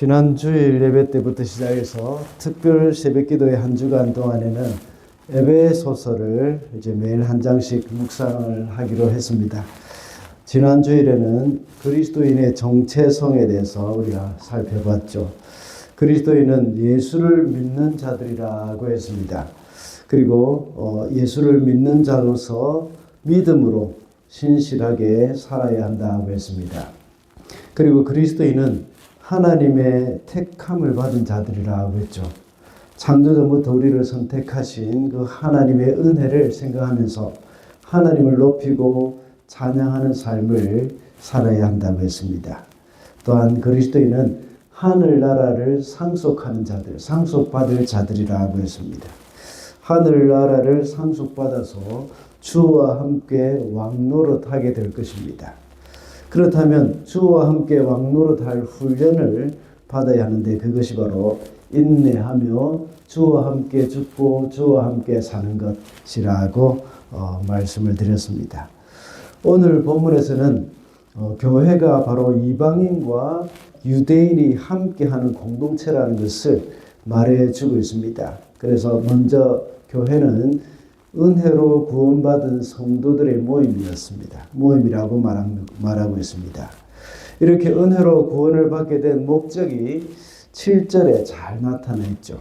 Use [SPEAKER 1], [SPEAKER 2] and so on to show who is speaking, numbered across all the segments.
[SPEAKER 1] 지난 주일 예배 때부터 시작해서 특별 새벽기도의 한 주간 동안에는 에베소서를 이제 매일 한 장씩 묵상을 하기로 했습니다. 지난 주일에는 그리스도인의 정체성에 대해서 우리가 살펴봤죠. 그리스도인은 예수를 믿는 자들이라고 했습니다. 그리고 예수를 믿는 자로서 믿음으로 신실하게 살아야 한다고 했습니다. 그리고 그리스도인은 하나님의 택함을 받은 자들이라고 했죠. 창조전부터 우리를 선택하신 그 하나님의 은혜를 생각하면서 하나님을 높이고 찬양하는 삶을 살아야 한다고 했습니다. 또한 그리스도인은 하늘나라를 상속하는 자들, 상속받을 자들이라고 했습니다. 하늘나라를 상속받아서 주와 함께 왕노릇하게 될 것입니다. 그렇다면 주와 함께 왕노릇할 훈련을 받아야 하는데 그것이 바로 인내하며 주와 함께 죽고 주와 함께 사는 것이라고 말씀을 드렸습니다. 오늘 본문에서는 교회가 바로 이방인과 유대인이 함께하는 공동체라는 것을 말해주고 있습니다. 그래서 먼저 교회는 은혜로 구원받은 성도들의 모임이라고 말하고 있습니다. 이렇게 은혜로 구원을 받게 된 목적이 7절에 잘 나타나 있죠.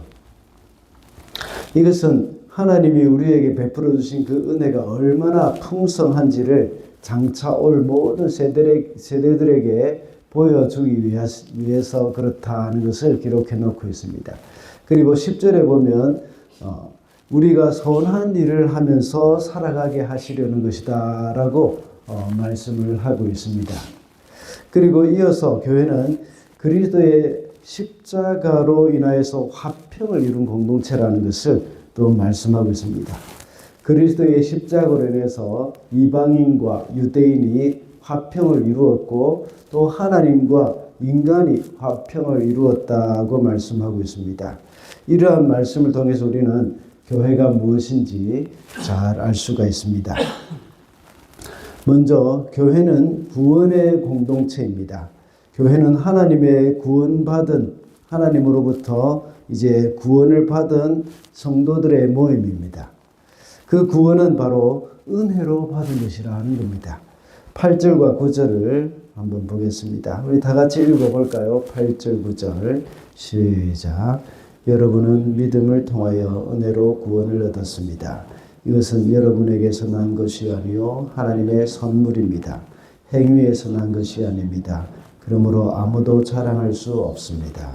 [SPEAKER 1] 이것은 하나님이 우리에게 베풀어 주신 그 은혜가 얼마나 풍성한지를 장차 올 모든 세대들에게 보여주기 위해서 그렇다는 것을 기록해 놓고 있습니다. 그리고 10절에 보면 우리가 선한 일을 하면서 살아가게 하시려는 것이다 라고 말씀을 하고 있습니다. 그리고 이어서 교회는 그리스도의 십자가로 인하여서 화평을 이룬 공동체라는 것을 또 말씀하고 있습니다. 그리스도의 십자가로 인해서 이방인과 유대인이 화평을 이루었고 또 하나님과 인간이 화평을 이루었다고 말씀하고 있습니다. 이러한 말씀을 통해서 우리는 교회가 무엇인지 잘 알 수가 있습니다. 먼저 교회는 구원의 공동체입니다. 교회는 하나님의 구원받은 하나님으로부터 이제 구원을 받은 성도들의 모임입니다. 그 구원은 바로 은혜로 받은 것이라는 겁니다. 8절과 9절을 한번 보겠습니다. 우리 다 같이 읽어볼까요? 8절 9절 시작. 여러분은 믿음을 통하여 은혜로 구원을 얻었습니다. 이것은 여러분에게서 난 것이 아니요 하나님의 선물입니다. 행위에서 난 것이 아닙니다. 그러므로 아무도 자랑할 수 없습니다.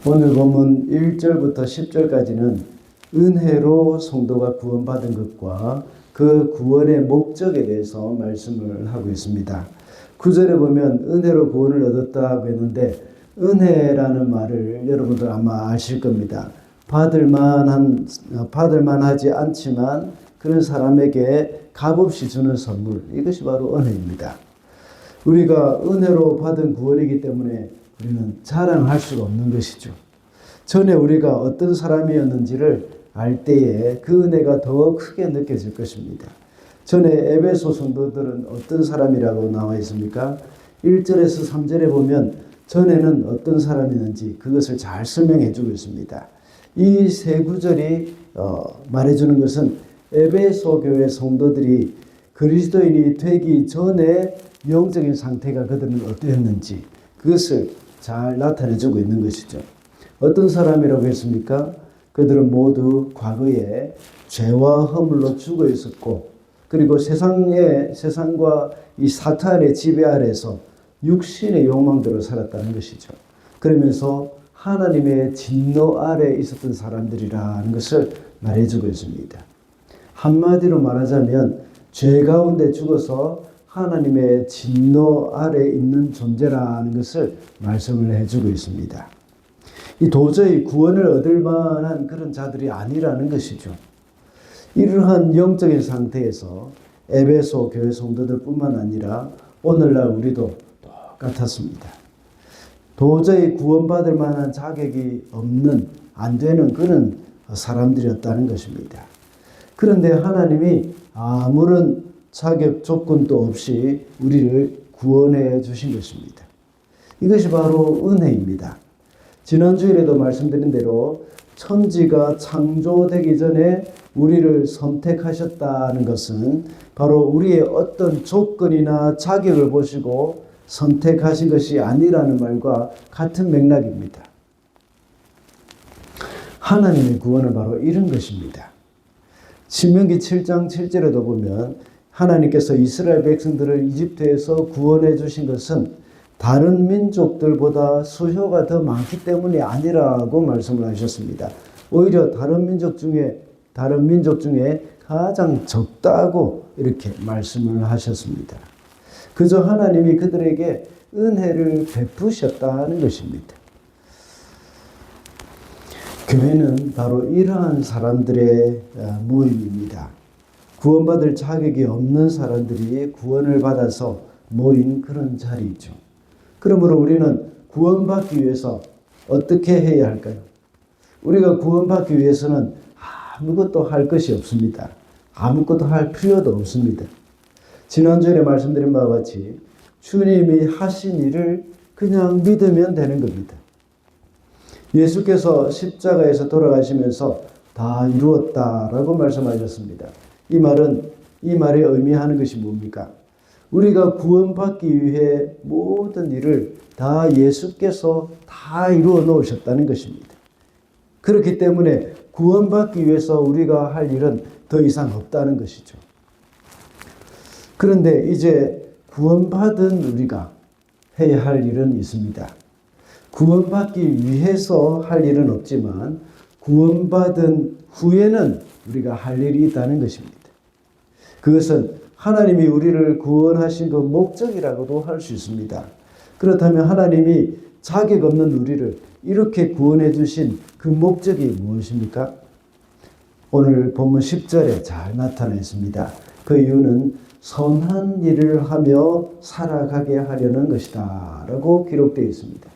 [SPEAKER 1] 오늘 본문 1절부터 10절까지는 은혜로 성도가 구원받은 것과 그 구원의 목적에 대해서 말씀을 하고 있습니다. 9절에 보면 은혜로 구원을 얻었다고 했는데 은혜라는 말을 여러분들 아마 아실 겁니다. 받을만하지 않지만 그런 사람에게 값없이 주는 선물, 이것이 바로 은혜입니다. 우리가 은혜로 받은 구원이기 때문에 우리는 자랑할 수가 없는 것이죠. 전에 우리가 어떤 사람이었는지를 알 때에 그 은혜가 더 크게 느껴질 것입니다. 전에 에베소 성도들은 어떤 사람이라고 나와 있습니까? 1절에서 3절에 보면 전에는 어떤 사람이었는지 그것을 잘 설명해 주고 있습니다. 이 세 구절이 말해주는 것은 에베소 교회 성도들이 그리스도인이 되기 전에 영적인 상태가 그들은 어땠는지 그것을 잘 나타내주고 있는 것이죠. 어떤 사람이라고 했습니까? 그들은 모두 과거에 죄와 허물로 죽어 있었고 그리고 세상과 이 사탄의 지배 아래서 육신의 욕망대로 살았다는 것이죠. 그러면서 하나님의 진노 아래에 있었던 사람들이라는 것을 말해주고 있습니다. 한마디로 말하자면 죄 가운데 죽어서 하나님의 진노 아래에 있는 존재라는 것을 말씀을 해주고 있습니다. 이 도저히 구원을 얻을 만한 그런 자들이 아니라는 것이죠. 이러한 영적인 상태에서 에베소 교회 성도들뿐만 아니라 오늘날 우리도 똑같았습니다. 도저히 구원받을 만한 자격이 없는 안 되는 그런 사람들이었다는 것입니다. 그런데 하나님이 아무런 자격 조건도 없이 우리를 구원해 주신 것입니다. 이것이 바로 은혜입니다. 지난주일에도 말씀드린 대로 천지가 창조되기 전에 우리를 선택하셨다는 것은 바로 우리의 어떤 조건이나 자격을 보시고 선택하신 것이 아니라는 말과 같은 맥락입니다. 하나님의 구원은 바로 이런 것입니다. 신명기 7장 7절에도 보면 하나님께서 이스라엘 백성들을 이집트에서 구원해 주신 것은 다른 민족들보다 수효가 더 많기 때문이 아니라고 말씀을 하셨습니다. 오히려 다른 민족 중에 가장 적다고 이렇게 말씀을 하셨습니다. 그저 하나님이 그들에게 은혜를 베푸셨다는 것입니다. 교회는 바로 이러한 사람들의 모임입니다. 구원받을 자격이 없는 사람들이 구원을 받아서 모인 그런 자리이죠. 그러므로 우리는 구원받기 위해서 어떻게 해야 할까요? 우리가 구원받기 위해서는 아무것도 할 것이 없습니다. 아무것도 할 필요도 없습니다. 지난주에 말씀드린 바와 같이 주님이 하신 일을 그냥 믿으면 되는 겁니다. 예수께서 십자가에서 돌아가시면서 다 이루었다라고 말씀하셨습니다. 이 말이 의미하는 것이 뭡니까? 우리가 구원받기 위해 모든 일을 다 예수께서 다 이루어 놓으셨다는 것입니다. 그렇기 때문에 구원받기 위해서 우리가 할 일은 더 이상 없다는 것이죠. 그런데 이제 구원받은 우리가 해야 할 일은 있습니다. 구원받기 위해서 할 일은 없지만 구원받은 후에는 우리가 할 일이 있다는 것입니다. 그것은 하나님이 우리를 구원하신 그 목적이라고도 할 수 있습니다. 그렇다면 하나님이 자격 없는 우리를 이렇게 구원해 주신 그 목적이 무엇입니까? 오늘 본문 10절에 잘 나타나 있습니다. 그 이유는 선한 일을 하며 살아가게 하려는 것이다 라고 기록되어 있습니다.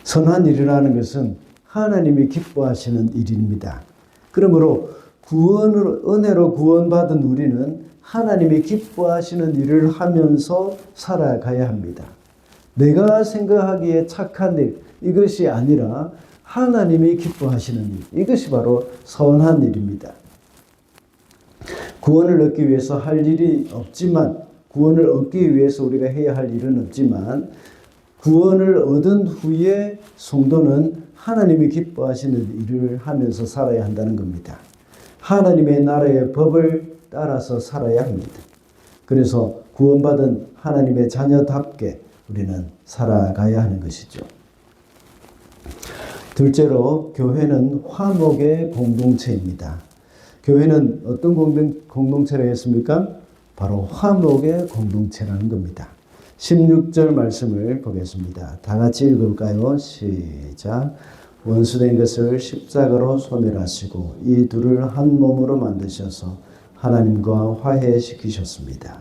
[SPEAKER 1] 선한 일이라는 것은 하나님이 기뻐하시는 일입니다. 그러므로 은혜로 구원받은 우리는 하나님이 기뻐하시는 일을 하면서 살아가야 합니다. 내가 생각하기에 착한 일, 이것이 아니라 하나님이 기뻐하시는 일, 이것이 바로 선한 일입니다. 구원을 얻기 위해서 할 일이 없지만, 구원을 얻기 위해서 우리가 해야 할 일은 없지만, 구원을 얻은 후에 성도는 하나님이 기뻐하시는 일을 하면서 살아야 한다는 겁니다. 하나님의 나라의 법을 따라서 살아야 합니다. 그래서 구원받은 하나님의 자녀답게 우리는 살아가야 하는 것이죠. 둘째로 교회는 화목의 공동체입니다. 교회는 어떤 공동체라 했습니까? 바로 화목의 공동체라는 겁니다. 16절 말씀을 보겠습니다. 다 같이 읽을까요? 시작. 원수된 것을 십자가로 소멸하시고 이 둘을 한 몸으로 만드셔서 하나님과 화해시키셨습니다.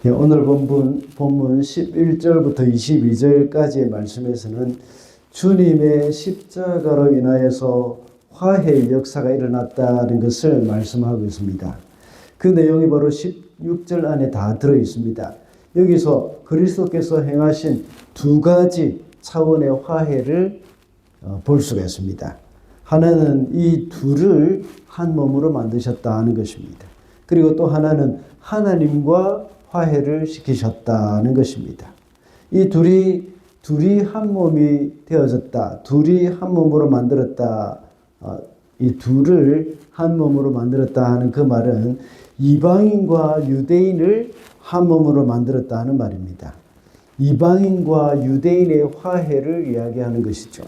[SPEAKER 1] 오늘 본문 11절부터 22절까지의 말씀에서는 주님의 십자가로 인하여서 화해의 역사가 일어났다는 것을 말씀하고 있습니다. 그 내용이 바로 16절 안에 다 들어 있습니다. 여기서 그리스도께서 행하신 두 가지 차원의 화해를 볼 수가 있습니다. 하나는 이 둘을 한 몸으로 만드셨다는 것입니다. 그리고 또 하나는 하나님과 화해를 시키셨다는 것입니다. 이 둘이 한 몸이 되어졌다. 둘이 한 몸으로 만들었다. 이 둘을 한 몸으로 만들었다 하는 그 말은 이방인과 유대인을 한 몸으로 만들었다 하는 말입니다. 이방인과 유대인의 화해를 이야기하는 것이죠.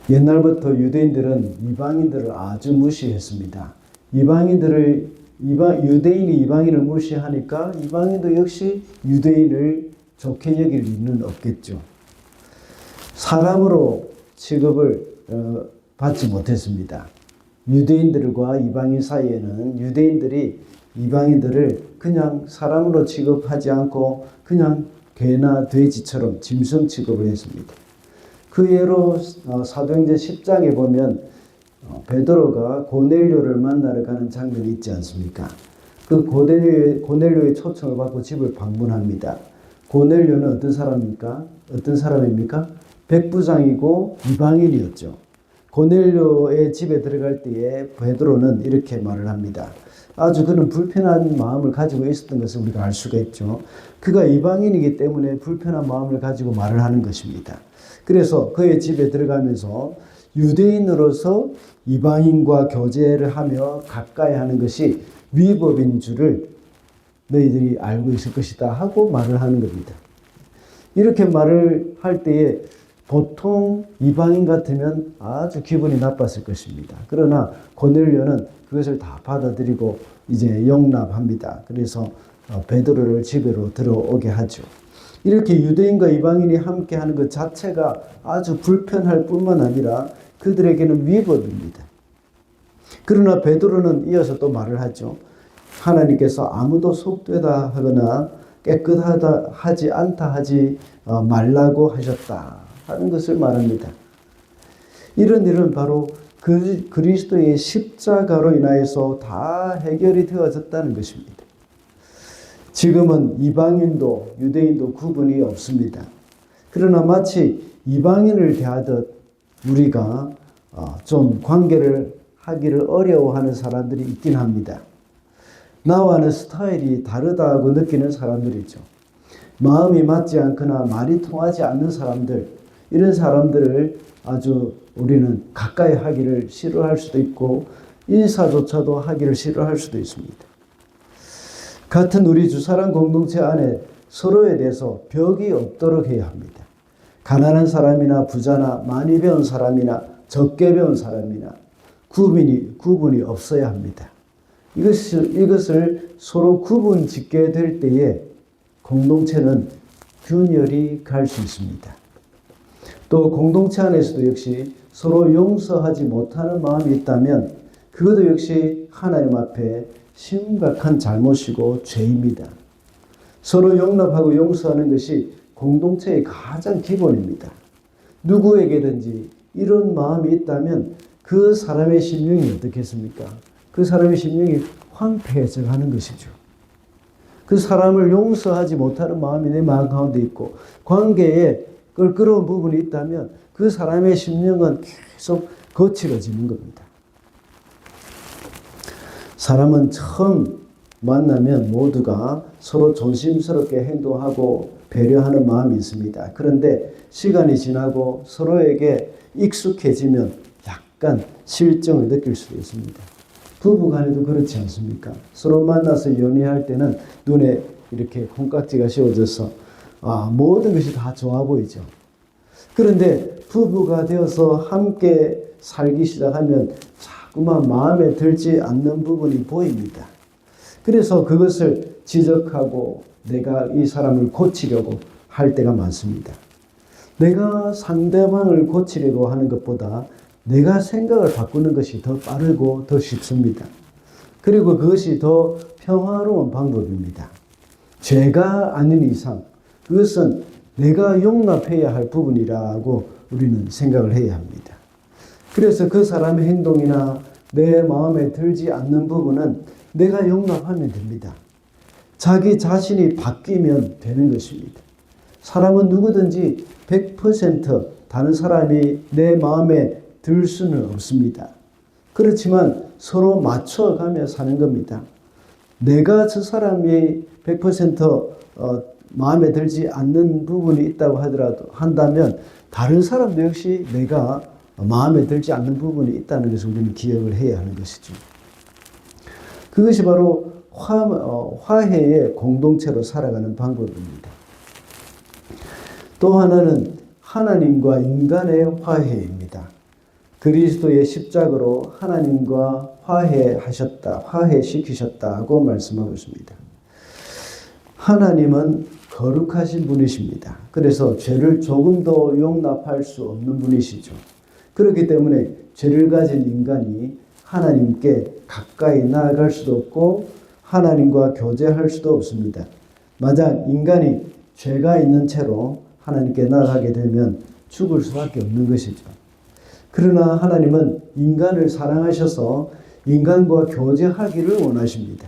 [SPEAKER 1] 옛날부터 유대인들은 이방인들을 아주 무시했습니다. 유대인이 이방인을 무시하니까 이방인도 역시 유대인을 좋게 여길 리는 없겠죠. 사람으로 취급을 받지 못했습니다. 유대인들과 이방인 사이에는 유대인들이 이방인들을 그냥 사람으로 취급하지 않고 그냥 개나 돼지처럼 짐승 취급을 했습니다. 그 예로 사도행전 10장에 보면 베드로가 고넬료를 만나러 가는 장면이 있지 않습니까? 그 고넬료의 초청을 받고 집을 방문합니다. 고넬료는 어떤 사람입니까? 어떤 사람입니까? 백부장이고 이방인이었죠. 고넬료의 집에 들어갈 때에 베드로는 이렇게 말을 합니다. 아주 그는 불편한 마음을 가지고 있었던 것을 우리가 알 수가 있죠. 그가 이방인이기 때문에 불편한 마음을 가지고 말을 하는 것입니다. 그래서 그의 집에 들어가면서 유대인으로서 이방인과 교제를 하며 가까이 하는 것이 위법인 줄을 너희들이 알고 있을 것이다 하고 말을 하는 겁니다. 이렇게 말을 할 때에 보통 이방인 같으면 아주 기분이 나빴을 것입니다. 그러나 고넬료는 그것을 다 받아들이고 이제 용납합니다. 그래서 베드로를 집으로 들어오게 하죠. 이렇게 유대인과 이방인이 함께 하는 것 자체가 아주 불편할 뿐만 아니라 그들에게는 위법입니다. 그러나 베드로는 이어서 또 말을 하죠. 하나님께서 아무도 속되다 하거나 깨끗하다 하지 않다 하지 말라고 하셨다 하는 것을 말합니다. 이런 일은 바로 그리스도의 십자가로 인하여서 다 해결이 되어졌다는 것입니다. 지금은 이방인도 유대인도 구분이 없습니다. 그러나 마치 이방인을 대하듯 우리가 좀 관계를 하기를 어려워하는 사람들이 있긴 합니다. 나와는 스타일이 다르다고 느끼는 사람들이죠. 마음이 맞지 않거나 말이 통하지 않는 사람들, 이런 사람들을 아주 우리는 가까이 하기를 싫어할 수도 있고 인사조차도 하기를 싫어할 수도 있습니다. 같은 우리 주사람 공동체 안에 서로에 대해서 벽이 없도록 해야 합니다. 가난한 사람이나 부자나 많이 배운 사람이나 적게 배운 사람이나 구분이 없어야 합니다. 이것을 서로 구분 짓게 될 때에 공동체는 균열이 갈 수 있습니다. 또 공동체 안에서도 역시 서로 용서하지 못하는 마음이 있다면 그것도 역시 하나님 앞에 심각한 잘못이고 죄입니다. 서로 용납하고 용서하는 것이 공동체의 가장 기본입니다. 누구에게든지 이런 마음이 있다면 그 사람의 심령이 어떻겠습니까? 그 사람의 심령이 황폐해져 가는 것이죠. 그 사람을 용서하지 못하는 마음이 내 마음 가운데 있고 관계에 껄끄러운 부분이 있다면 그 사람의 심령은 계속 거칠어지는 겁니다. 사람은 처음 만나면 모두가 서로 조심스럽게 행동하고 배려하는 마음이 있습니다. 그런데 시간이 지나고 서로에게 익숙해지면 약간 실정을 느낄 수도 있습니다. 부부간에도 그렇지 않습니까? 서로 만나서 연애할 때는 눈에 이렇게 콩깍지가 씌워져서 모든 것이 다 좋아 보이죠. 그런데 부부가 되어서 함께 살기 시작하면 자꾸만 마음에 들지 않는 부분이 보입니다. 그래서 그것을 지적하고 내가 이 사람을 고치려고 할 때가 많습니다. 내가 상대방을 고치려고 하는 것보다 내가 생각을 바꾸는 것이 더 빠르고 더 쉽습니다. 그리고 그것이 더 평화로운 방법입니다. 죄가 아닌 이상 그것은 내가 용납해야 할 부분이라고 우리는 생각을 해야 합니다. 그래서 그 사람의 행동이나 내 마음에 들지 않는 부분은 내가 용납하면 됩니다. 자기 자신이 바뀌면 되는 것입니다. 사람은 누구든지 100% 다른 사람이 내 마음에 들 수는 없습니다. 그렇지만 서로 맞춰가며 사는 겁니다. 내가 저 사람이 100% 마음에 들지 않는 부분이 있다고 한다면 다른 사람도 역시 내가 마음에 들지 않는 부분이 있다는 것을 우리는 기억을 해야 하는 것이죠. 그것이 바로 화해의 공동체로 살아가는 방법입니다. 또 하나는 하나님과 인간의 화해입니다. 그리스도의 십자가로 하나님과 화해시키셨다고 말씀하고 있습니다. 하나님은 거룩하신 분이십니다. 그래서 죄를 조금도 용납할 수 없는 분이시죠. 그렇기 때문에 죄를 가진 인간이 하나님께 가까이 나아갈 수도 없고 하나님과 교제할 수도 없습니다. 만약 인간이 죄가 있는 채로 하나님께 나아가게 되면 죽을 수밖에 없는 것이죠. 그러나 하나님은 인간을 사랑하셔서 인간과 교제하기를 원하십니다.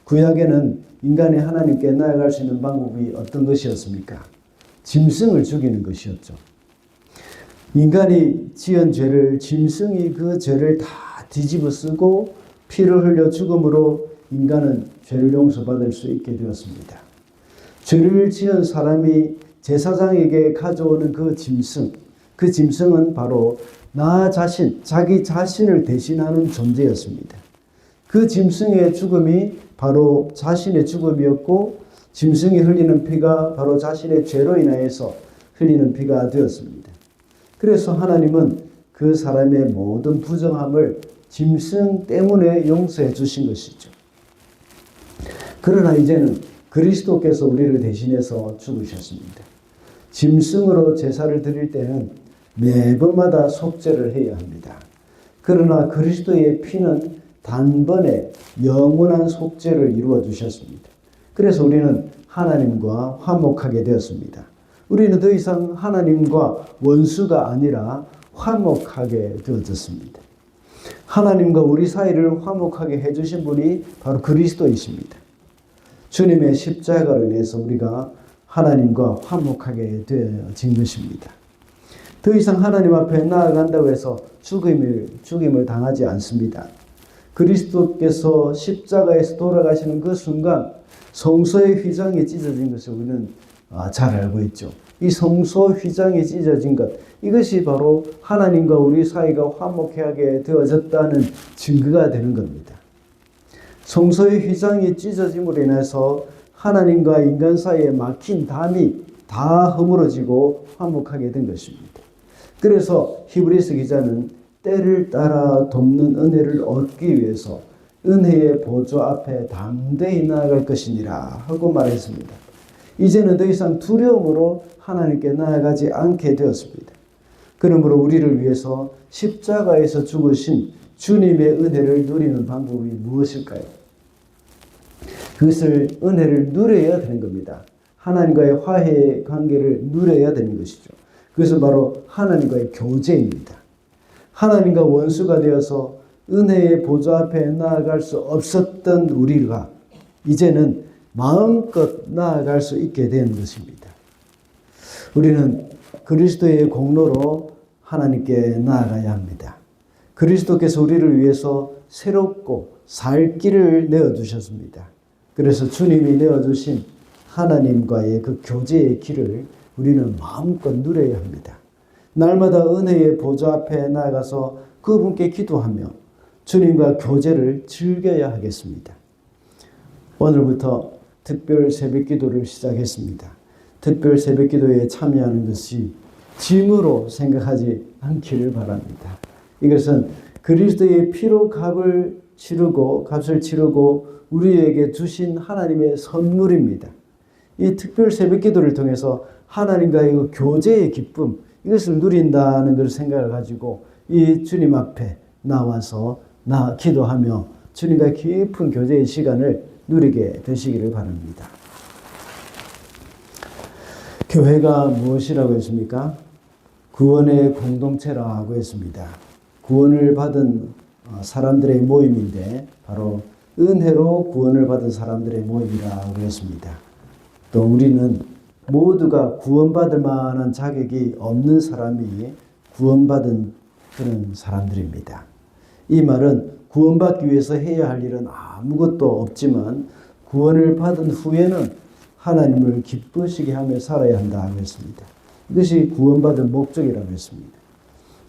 [SPEAKER 1] 구약에는 인간이 하나님께 나아갈 수 있는 방법이 어떤 것이었습니까? 짐승을 죽이는 것이었죠. 인간이 지은 죄를 짐승이 그 죄를 다 뒤집어 쓰고 피를 흘려 죽음으로 인간은 죄를 용서받을 수 있게 되었습니다. 죄를 지은 사람이 제사장에게 가져오는 그 짐승은 바로 나 자신, 자기 자신을 대신하는 존재였습니다. 그 짐승의 죽음이 바로 자신의 죽음이었고 짐승이 흘리는 피가 바로 자신의 죄로 인하여서 흘리는 피가 되었습니다. 그래서 하나님은 그 사람의 모든 부정함을 짐승 때문에 용서해 주신 것이죠. 그러나 이제는 그리스도께서 우리를 대신해서 죽으셨습니다. 짐승으로 제사를 드릴 때는 매번마다 속죄를 해야 합니다. 그러나 그리스도의 피는 단번에 영원한 속죄를 이루어 주셨습니다. 그래서 우리는 하나님과 화목하게 되었습니다. 우리는 더 이상 하나님과 원수가 아니라 화목하게 되어졌습니다. 하나님과 우리 사이를 화목하게 해주신 분이 바로 그리스도이십니다. 주님의 십자가로 인해서 우리가 하나님과 화목하게 되어진 것입니다. 더 이상 하나님 앞에 나아간다고 해서 죽임을 당하지 않습니다. 그리스도께서 십자가에서 돌아가시는 그 순간 성소의 휘장이 찢어진 것을 우리는 잘 알고 있죠. 이 성소 휘장이 찢어진 것, 이것이 바로 하나님과 우리 사이가 화목하게 되어졌다는 증거가 되는 겁니다. 성소의 휘장이 찢어짐으로 인해서 하나님과 인간 사이에 막힌 담이 다 허물어지고 화목하게 된 것입니다. 그래서 히브리서 기자는 때를 따라 돕는 은혜를 얻기 위해서 은혜의 보좌 앞에 담대히 나아갈 것이니라 하고 말했습니다. 이제는 더 이상 두려움으로 하나님께 나아가지 않게 되었습니다. 그러므로 우리를 위해서 십자가에서 죽으신 주님의 은혜를 누리는 방법이 무엇일까요? 그것을 은혜를 누려야 되는 겁니다. 하나님과의 화해의 관계를 누려야 되는 것이죠. 그것은 바로 하나님과의 교제입니다. 하나님과 원수가 되어서 은혜의 보좌 앞에 나아갈 수 없었던 우리가 이제는 마음껏 나아갈 수 있게 되는 것입니다. 우리는 그리스도의 공로로 하나님께 나아가야 합니다. 그리스도께서 우리를 위해서 새롭고 살 길을 내어주셨습니다. 그래서 주님이 내어주신 하나님과의 그 교제의 길을 우리는 마음껏 누려야 합니다. 날마다 은혜의 보좌 앞에 나아가서 그분께 기도하며 주님과 교제를 즐겨야 하겠습니다. 오늘부터 특별 새벽기도를 시작했습니다. 특별 새벽기도에 참여하는 것이 짐으로 생각하지 않기를 바랍니다. 이것은 그리스도의 피로 값을 치르고 우리에게 주신 하나님의 선물입니다. 이 특별 새벽기도를 통해서 하나님과의 그 교제의 기쁨, 이것을 누린다는 걸 생각을 가지고 이 주님 앞에 나와서 기도하며 주님과 깊은 교제의 시간을 누리게 되시기를 바랍니다. 교회가 무엇이라고 했습니까? 구원의 공동체라고 했습니다. 구원을 받은 사람들의 모임인데 바로 은혜로 구원을 받은 사람들의 모임이라고 했습니다. 또 우리는 모두가 구원받을 만한 자격이 없는 사람이 구원받은 그런 사람들입니다. 이 말은 구원받기 위해서 해야 할 일은 아무것도 없지만 구원을 받은 후에는 하나님을 기쁘시게 하며 살아야 한다고 했습니다. 이것이 구원받은 목적이라고 했습니다.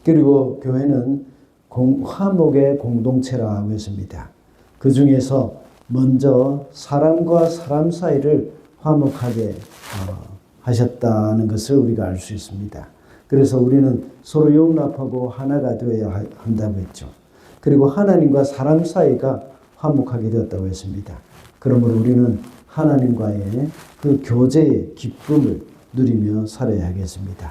[SPEAKER 1] 그리고 교회는 화목의 공동체라고 했습니다. 그 중에서 먼저 사람과 사람 사이를 화목하게 하셨다는 것을 우리가 알 수 있습니다. 그래서 우리는 서로 용납하고 하나가 되어야 한다고 했죠. 그리고 하나님과 사람 사이가 화목하게 되었다고 했습니다. 그러므로 우리는 하나님과의 그 교제의 기쁨을 누리며 살아야 하겠습니다.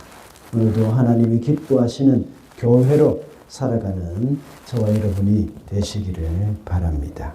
[SPEAKER 1] 오늘도 하나님이 기뻐하시는 교회로 살아가는 저와 여러분이 되시기를 바랍니다.